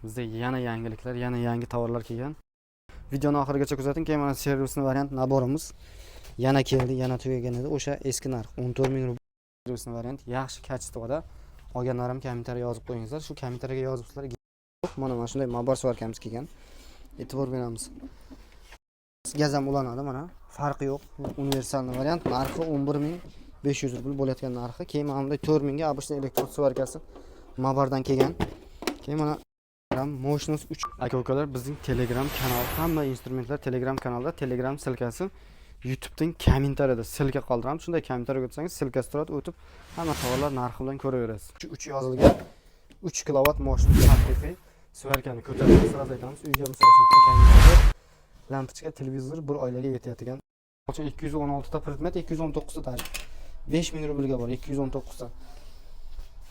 bizda yana yangiliklar, yana yangi tovarlar kelgan. Videoni oxirigacha kuzating, keyin mana servisni variant naborimiz yana keldi, yana tugagan edi. O'sha eski narx 14,000 rubl servisni variant yaxshi kачествоda olganlarim kommentariyga yozib qo'yingizlar. Shu kommentariyga yozibsizlar. Mana shunday mabor svarkamiz kelgan. E'tibor beramiz. Gaz ham ulanadi mana. Farqi yo'q. Universalni variant narxi 11,500 rubl bo'layotgan narxi. Keyin mana bunday 4,000 ga обычный elektrod svarkasi Mabardan kelgan. Keyin mana Moshnos 3 aka-ukalar bizning Telegram kanal, hamma instrumentlar Telegram kanalda, Telegram silkasi YouTube'dan kommentariyada silka qoldiramiz. Shunday kommentariya o'tsangiz silkasi turadi, o'tib hamma savollar narxi bilan ko'raverasiz. Shu 3 yozilgan 3 kilovat Moshnos haqiqiy svarkani ko'tarib sirada aytamiz. Uyga misol uchun kommentariya, lampochka, televizor bir oilaga yetayotgan. O'sha 216 ta predmet, 219 ta 5000 rublga bor, 219 ta.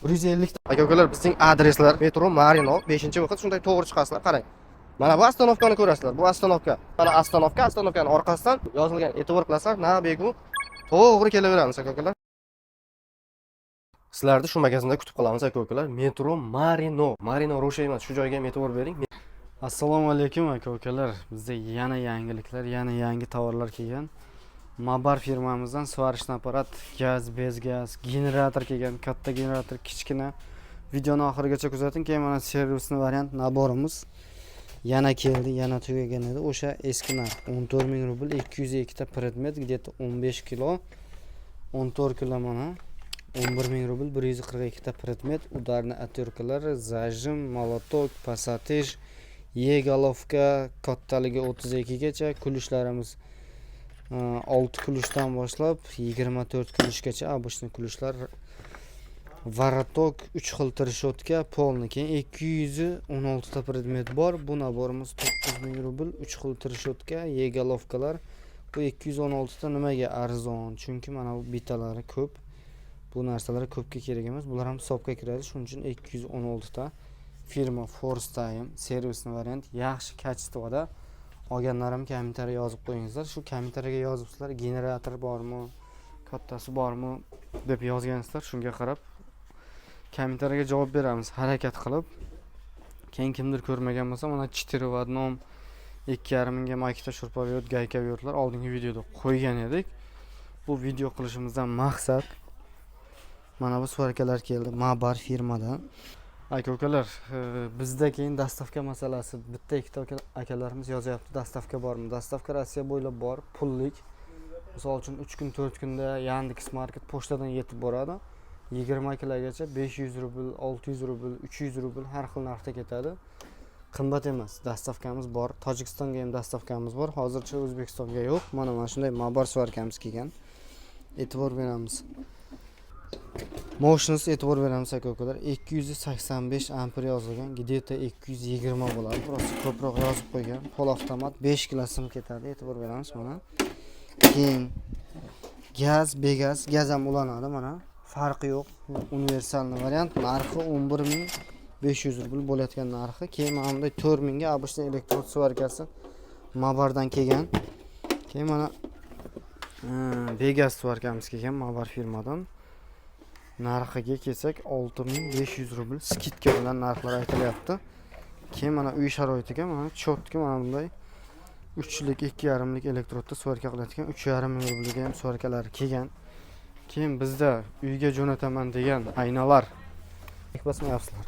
150 ta. Aka-ukalar, bizning adreslar metro Marino 5-vaqt shunday to'g'ri chiqasizlar, qarang. Mana bu ostanovkani ko'rasizlar. Bu ostanovka. Mana ostanovkani orqasidan yozilgan. E'tibor qilasizlar, na begu to'g'ri kelaveramiz aka-ukalar. Sizlarni shu magazinda kutib qolamiz aka-ukalar. Metro Marino. Marino Ro'sha emas, shu joyga e'tibor bering. Assalomu alaykum aka-ukalar. Bizda yana yangiliklar, yana yangi tovarlar kelgan. Mabar firmamizdan svarishni apparat, gaz, bez gaz, generator kelgan, katta generator, kichkina. Videoni oxirigacha kuzating, keyin mana servisni variant naborimiz yana keldi, yana tugagan edi. O'sha eski narx 14,000 rubl, 202 ta predmet, где-то 15 kilo, 14 kilo mana 11,000 rubl, 142 ta predmet, udarni отвертkalar, zajim, молоток, passatij, yegolovka, kattaligi 32 gacha, kulishlarimiz 6 kulishdan boshlab 24 kulishgacha обычный kulishlar. Varatok 3 xil tirishotka, polni keyin 216 ta predmet bor. Bu naborimiz 9000 rubl, 3 xil tirishotka, yegolovkalar. Bu 216 ta nimaga arzon? Chunki mana bu bitalari ko'p. Bu narsalar ko'pga kerak emas. Bular ham hisobga kiradi. Shuning uchun 216 ta firma Force Time servisni variant yaxshi kачествоda olganlarim kommentariya yozib qo'yingizlar. Shu kommentariyaga yozibsizlar, generator bormi, kattasi bormi deb yozgansizlar. Shunga qarab kommentariyaga javob beramiz, harakat qilib. Keyin kimdir ko'rmagan bo'lsa, mana 4 v одном 2,5 mingga makita shurpavyot, gaykavyotlar oldingi videoda qo'ygan edik. Bu video qilishimizdan maqsad mana bu svarkalar keldi Mabar firmadan. Aka-ukalar, bizda keyin dastavka masalasi. Bitta ikkita akalarimiz yozyapti, dastavka bormi? Dastavka Rossiya bo'ylab bor, pullik. Misol uchun 3 kun, 4 kunda Yandex Market pochtadan yetib boradi. 20 kilagacha 500 rubl, 600 rubl, 300 rubl har xil narxda ketadi. Qimmat emas. Dastavkamiz bor. Tojikistonga ham dastavkamiz bor. Hozircha O'zbekistonga yo'q. Mana shunday Mabar svarkamiz kelgan. E'tibor beramiz. Moshnos e'tibor beramiz aka-ukalar. 285 ampere yozilgan, где-то 220 bo'ladi. Biroz ko'proq yozib qo'ygan. Pol avtomat 5 kilo sim ketadi. E'tibor beramiz mana. Keyin gaz, begaz, gaz ham ulanadi mana. Farqi yo'q. Universalni variant narxi 11,500 rubl bo'layotgan narxi. Keyin mana bunday 4,000 ga обычный elektrod svarkasi Mabardan kelgan. Keyin mana begaz svarkamiz kelgan Mabar firmadan. Narxiga kelsak 6500 rubl skidka bilan narxlar aytilyapti. Keyin mana uy sharoitiga mana cho'tki mana bunday 3lik 2,5lik elektrodda svarka qilayotgan 3,5 rublga ham svarkalar kelgan. Keyin bizda uyga jo'nataman degan aynalar bosmayapsizlar.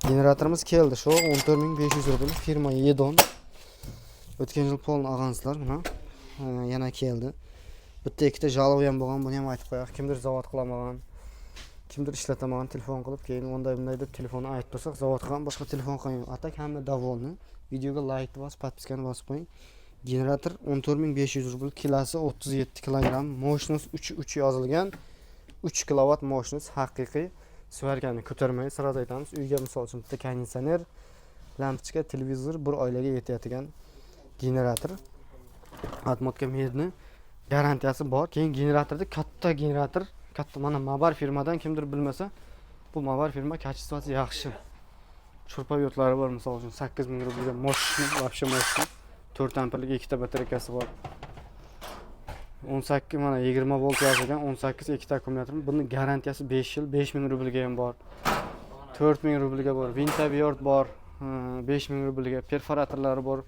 Generatorimiz keldi. Shu 14500 rubl firma Yedon. O'tgan yil polni olgansizlar mana. Yana keldi. Bitta ikkita jalovi ham bo'lgan, buni ham aytib qo'yaq. Kimdir zavod qilamagan, kimdir ishlatamagan telefon qilib, keyin bunday deb telefonni aytib tursak, zavod qilgan, boshqa telefon qilgan. Atak hamma davolni. Videoga like bosib, podpiskani bosib qo'ying. Generator 14500 rubl, kilosi 37 kilogramm, Moshnos 3 yozilgan. 3 kilovat Moshnos haqiqiy svarkani ko'tarmay sirada aytamiz. Uyga misol uchun bitta konditsioner, lampochka, televizor bir oilaga yetayotgan generator. Atmotka medni garantiyasi bor. Keyin generatorda katta generator, katta mana Mabar firmadan kimdir bilmasa, bu Mabar firma kачествоsi yaxshi. Shurpayotlari bor, misol uchun 8000 rublga moshni, вообще moshni. 4 amperlik ikkita batareykasi bor. 18 mana 20 volt yozilgan, 18 ikkita akkumulyator. Buning garantiyasi 5 yil, 5000 rublga ham bor. 4000 rublga bor. Vintaviort bor. 5 ming rublga, perforatorlari bor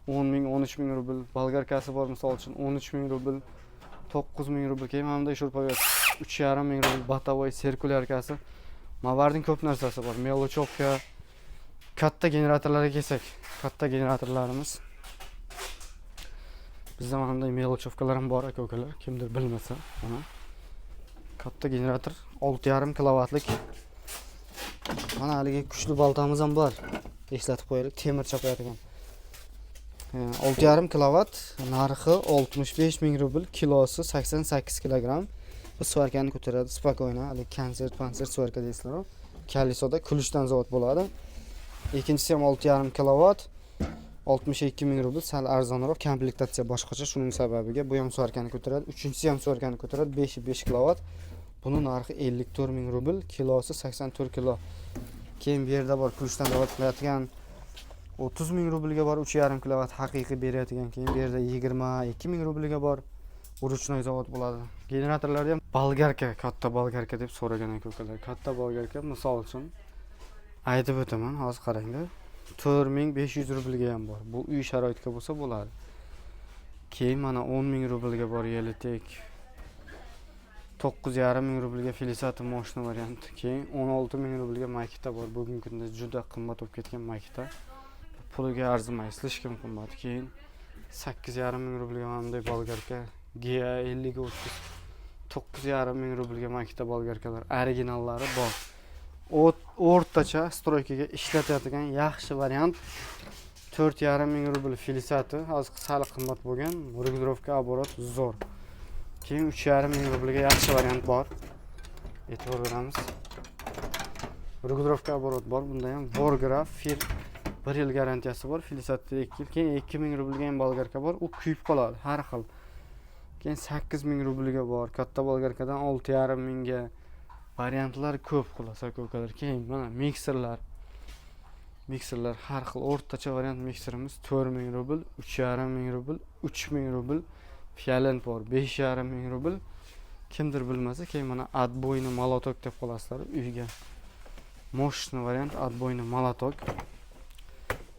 10 ming, 13 ming rubl, bolgarkasi bor misol uchun 13 ming rubl, 9 ming rubl. Keyin mana bunday shurpaga 3,5 ming rubl botavoy sirkulyarkasi. Mabarning ko'p narsasi bor. Melochovka, katta generatorlarga kelsak, katta generatorlarimiz. Bizda mana bunday melochovkalar ham bor aka-ukalar, kimdir bilmasa. Mana katta generator 6,5 kilovatlik. Mana haligi kuchli baltamiz ham bor. Eslatib qo'yaylik, temir chapayotgan. 6,5 kilovat, narxi 65 ming rubl, kilosi 88 kilogramm. Bu svarkani ko'taradi, spokойно, hali konsert svarka deysizlar. Kalisoda kulishdan zavod bo'ladi. Ikkinchisi ham 6,5 kilovat, 62 ming rubl, sal arzonroq, komplektatsiya boshqacha, shuning sababiga bu ham svarkani ko'taradi. Uchinchisi ham svarkani ko'taradi, 5 kilovat. Buni narxi 54 ming rubl, kilosi 84 kilo. Keyin bu yerda bor kulishdan zavod qilayotgan 30 ming rublga bor, 3,5 kilovat haqiqiy berayotgan. Keyin bu yerda 22 ming rublga bor, uruchnoy zavod bo'ladi. Generatorlarda ham bolgarka, katta bolgarka deb so'ragan aka-ukalar. Katta bolgarka, misol uchun aytib o'taman, hozir qaranglar. 4500 rublga ham bor. Bu uy sharoitiga bo'lsa bo'ladi. Keyin mana 10 ming rublga bor Yelitek. 9,5 ming rublga Filisata moshina varianti. Keyin 16 ming rublga Makita bor. Bugungi kunda juda qimmat bo'lib ketgan Makita. Puliga arzimaydi, slishkim qimmat. Keyin 8,5 ming rublga mana bunday bolgarka Gia 50-30. 9,5 ming rublga Makita bolgarkalar originallari bor. O'rtacha stroykaga ishlatadigan yaxshi variant 4,5 ming rubl Filisata, hozir sal qimmat bo'lgan, regulirovka оборот zo'r. Keyin 3,5 ming rublga yaxshi variant bor. E'tibor beramiz. Regulirovka оборот bor, bunda ham Vorgraf fir 1 yil garantiyasi bor, Filisatda 2 yil. Keyin 2 ming rublga ham bolgarka bor, u kuyib qoladi har xil. Keyin 8 ming rublga bor, katta bolgarkadan 6,5 mingga variantlar ko'p xulosa aka-ukalar. Keyin mana mikserlar har xil o'rtacha variant mikserimiz 4 ming rubl, 3,5 ming rubl, 3 ming rubl, Fialent bor 5,5 ming rubl. Kimdir bilmasa, keyin mana отбойный молоток deb qolasizlar uyga. Moshna variant отбойный молоток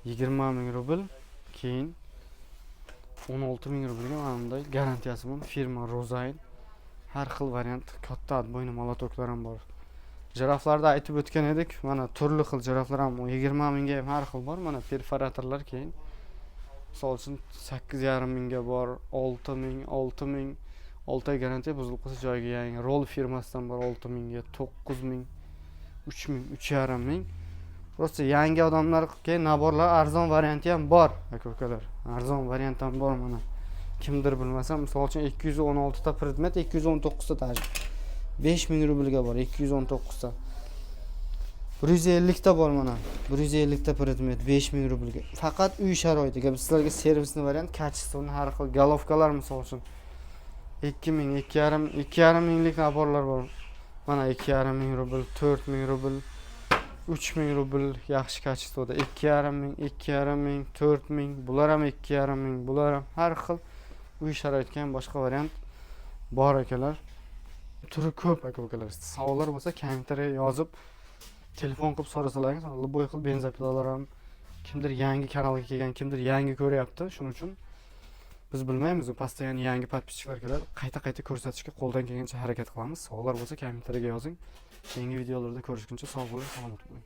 20 ming rubl. Keyin 16 ming rublga mana bunday garantiyasi bor, firma Rozayn. Har xil variant katta отбойный молотокlar ham bor. Jiraflarda aytib o'tgan edik, mana turli xil jiraflar ham 20 mingga ham har xil bor. Mana perforatorlar keyin misol uchun 8,5 mingga bor, 6 ming, 6 oy garantiya buzilib qolsa joyiga yangi. Roll firmasidan bor 6 mingga, 9 ming, 3 ming, 3,5 ming. Prosta yangi odamlarga naborlar arzon varianti ham bor aka-ukalar. Arzon variant ham bor mana. Kimdir bilmasa, misol uchun 216 ta predmet, 219 ta taj. 5 ming rublga bor, 219 ta. 150 ta bor mana. 150 ta predmet 5 ming rublga. Faqat uy sharoitiga biz sizlarga servisni variant, kачественный har xil golovkalar misol uchun 2 ming, 2,5 minglik naborlar bor. Mana 2,5 ming rubl, 4 ming rubl, 3 ming rubl yaxshi kачествоda. 2,5 ming, 2,5 ming, 4 ming, bular ham 2,5 ming, bular ham har xil uy sharoitiga ham boshqa variant bor akalar. Turi ko'p aka-ukalar. Savollar bo'lsa kommentarga yozib, telefon qilib so'rasalar, любой xil benzopilalar ham kimdir yangi kanalga kelgan, kimdir yangi ko'ryapti. Shuning uchun biz bilmaymiz, postoyan yangi podpischilarga qayta ko'rsatishga qo'ldan kelgancha harakat qilamiz. Savollar bo'lsa kommentarga yozing. Keyingi videolarda ko'rishguncha sog' bo'ling, salomat bo'ling.